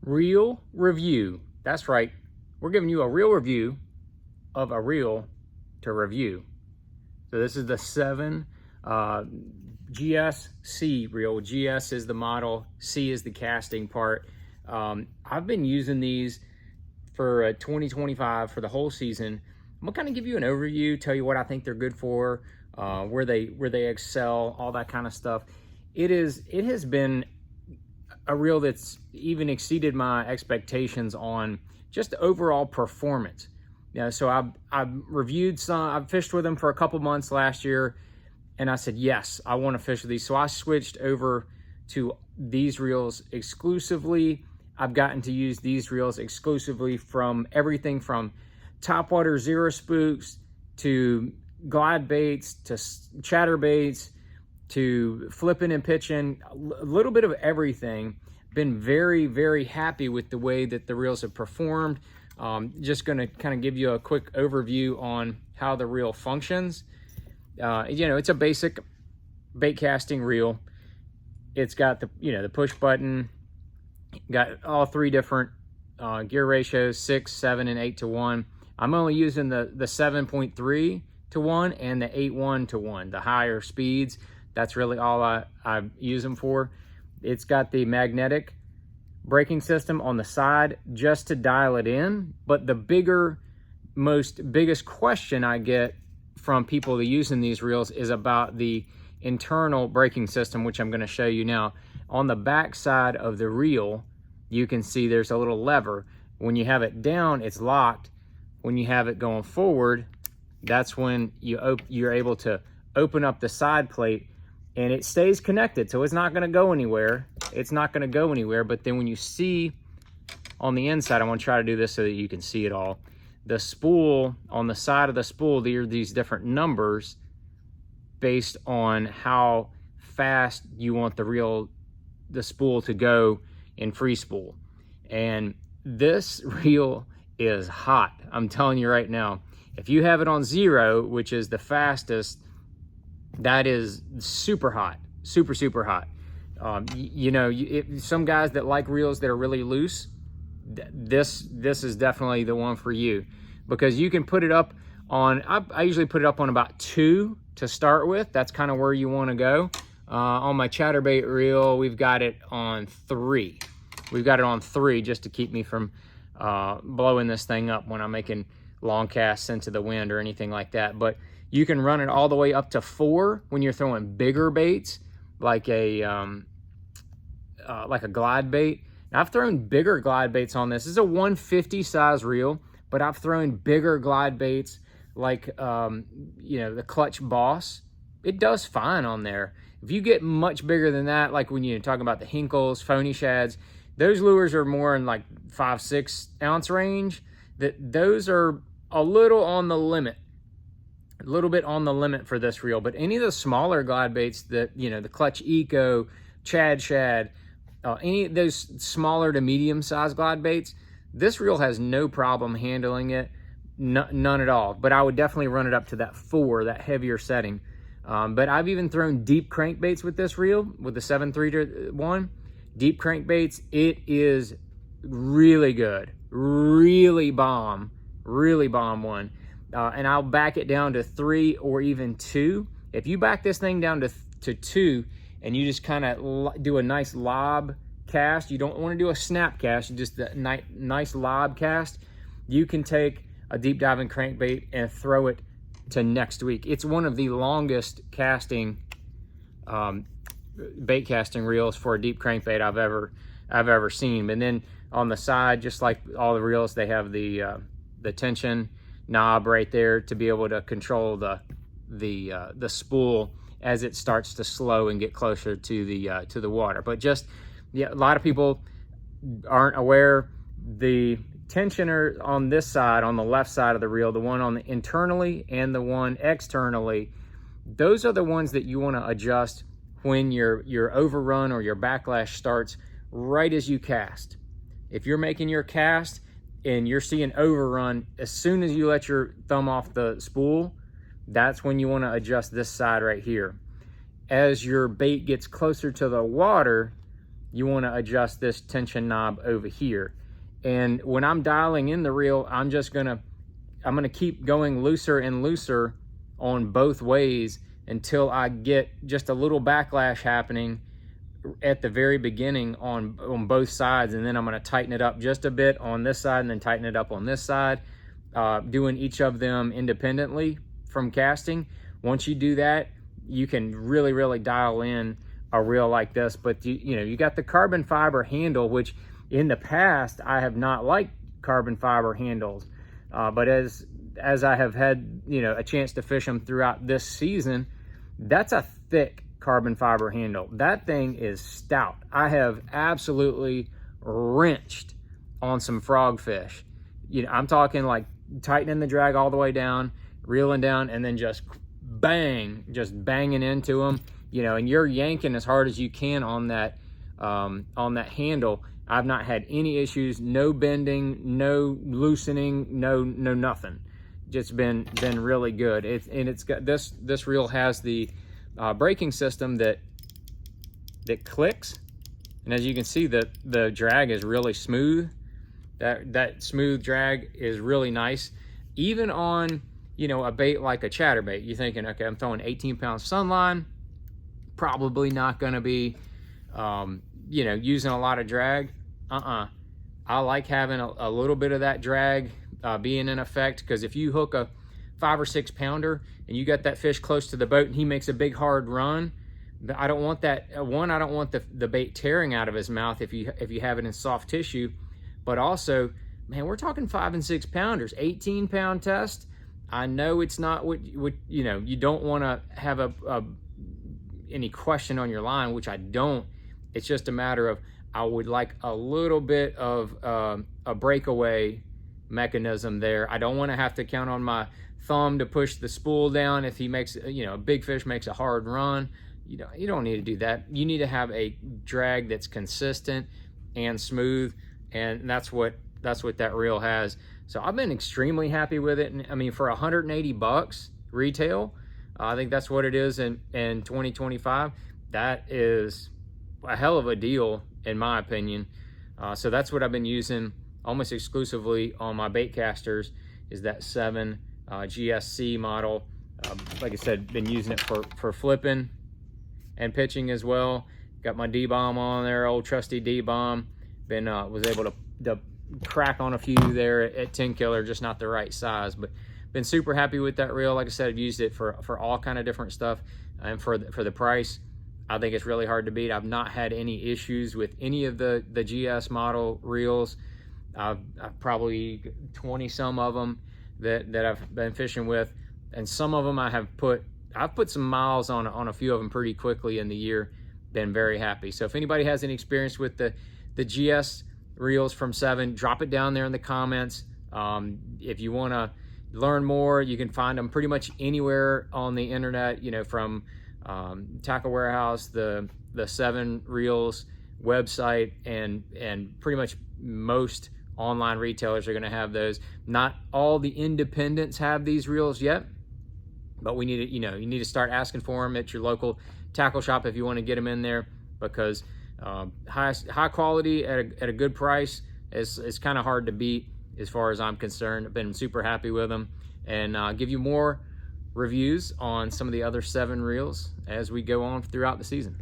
Reel review. That's right. We're giving you a real review of a reel to review. So this is the Seviin GS C reel. GS is the model, C is the casting part. I've been using these for 2025 for the whole season. I'm gonna kind of give you an overview, tell you what I think they're good for, where they excel, all that kind of stuff. It has been a reel that's even exceeded my expectations on just overall performance. Yeah, so I've reviewed some, I've fished with them for a couple months last year, and I said, yes, I want to fish with these. So I switched over to these reels exclusively. I've gotten to use these reels exclusively from everything from topwater zero spooks to glide baits to chatter baits to flipping and pitching, a little bit of everything. Been very, very happy with the way that the reels have performed. Just gonna kind of give you a quick overview on how the reel functions. It's a basic bait casting reel. It's got the push button, got all three different gear ratios, 6, 7, and 8 to 1. I'm only using the 7.3 to 1 and the 8.1 to 1, the higher speeds. That's really all I use them for. It's got the magnetic braking system on the side just to dial it in. But the biggest question I get from people that are using these reels is about the internal braking system, which I'm going to show you now. On the back side of the reel, you can see there's a little lever. When you have it down, it's locked. When you have it going forward, that's when you're able to open up the side plate, and it stays connected, so it's not going to go anywhere. It's not going to go anywhere. But then when you see on the inside, I want to try to do this so that you can see it all. The spool, on the side of the spool, there are these different numbers based on how fast you want the spool to go in free spool. And this reel is hot. I'm telling you right now. If you have it on 0, which is the fastest, that is super hot, super hot. Some guys that like reels that are really loose, this is definitely the one for you, because you can put it up on, I usually put it up on about 2 to start with. That's kind of where you want to go. On my chatterbait reel, we've got it on 3. We've got it on 3 just to keep me from blowing this thing up when I'm making long casts into the wind or anything like that. But you can run it all the way up to 4 when you're throwing bigger baits, like a glide bait. Now, I've thrown bigger glide baits on this. This is a 150 size reel, but I've thrown bigger glide baits like the Clutch Boss. It does fine on there. If you get much bigger than that, like when you're talking about the Hinkles, phony shads, those lures are more in like 5-6 ounce range. Those are a little on the limit. A little bit on the limit for this reel. But any of the smaller glide baits that, the Clutch Eco, Chad Shad, any of those smaller to medium sized glide baits, this reel has no problem handling it, none at all. But I would definitely run it up to that 4, that heavier setting. But I've even thrown deep crankbaits with this reel, with the 7.3 to 1. Deep crankbaits, it is really good, really bomb one. And I'll back it down to 3 or even 2. If you back this thing down to 2 and you just kind of do a nice lob cast, you don't want to do a snap cast, just a nice lob cast, you can take a deep diving crankbait and throw it to next week. It's one of the longest casting bait casting reels for a deep crankbait I've ever seen. And then on the side, just like all the reels, they have the tension knob right there to be able to control the spool as it starts to slow and get closer to the water. But a lot of people aren't aware, the tensioner on this side, on the left side of the reel, the one on the internally and the one externally, those are the ones that you want to adjust when your overrun or your backlash starts right as you cast. If you're making your cast and you're seeing overrun, as soon as you let your thumb off the spool, that's when you want to adjust this side right here. As your bait gets closer to the water, you want to adjust this tension knob over here. And when I'm dialing in the reel, I'm gonna keep going looser and looser on both ways until I get just a little backlash happening at the very beginning on both sides, and then I'm going to tighten it up just a bit on this side and then tighten it up on this side, doing each of them independently from casting. Once you do that, you can really dial in a reel like this. But you got the carbon fiber handle, which in the past I have not liked carbon fiber handles, but as I have had a chance to fish them throughout this season, that's a thick carbon fiber handle. That thing is stout. I have absolutely wrenched on some frogfish. I'm talking like tightening the drag all the way down, reeling down, and then just banging into them. And you're yanking as hard as you can on that handle. I've not had any issues, no bending, no loosening, no nothing. Just been really good. It's got this reel has the braking system that clicks, and as you can see, the drag is really smooth. That smooth drag is really nice, even on a bait like a chatterbait. You're thinking, okay, I'm throwing 18-pound sunline, probably not going to be using a lot of drag. I like having a little bit of that drag being in effect, because if you hook a 5 or 6 pounder and you got that fish close to the boat and he makes a big hard run, I don't want that. I don't want the bait tearing out of his mouth if you have it in soft tissue. But also, man, we're talking 5 and 6 pounders, 18-pound test. I know it's not what you don't want to have any question on your line, which I don't. It's just a matter of, I would like a little bit of a breakaway mechanism there. I don't want to have to count on my thumb to push the spool down if he makes a big fish makes a hard run. You don't need to do that. You need to have a drag that's consistent and smooth, and that's what that reel has. So I've been extremely happy with it. And I mean, for $180 retail, I think that's what it is in 2025. That is a hell of a deal in my opinion. So that's what I've been using almost exclusively on my bait casters, is that Seviin GS model. Like I said, been using it for flipping and pitching as well. Got my D-bomb on there, old trusty D-bomb. Was able to crack on a few there at 10 killer, just not the right size. But been super happy with that reel. Like I said, I've used it for all kind of different stuff, and for the price, I think it's really hard to beat. I've not had any issues with any of the GS model reels. I've probably 20 some of them that I've been fishing with, and some of them I've put some miles on a few of them pretty quickly in the year. Been very happy. So if anybody has any experience with the GS reels from Seviin, drop it down there in the comments. If you want to learn more, you can find them pretty much anywhere on the internet, from Tackle Warehouse, the Seviin reels website, and pretty much most online retailers are going to have those. Not all the independents have these reels yet, but we need to, you need to start asking for them at your local tackle shop if you want to get them in there, because high quality at a good price is kind of hard to beat as far as I'm concerned. I've been super happy with them, and give you more reviews on some of the other Seviin reels as we go on throughout the season.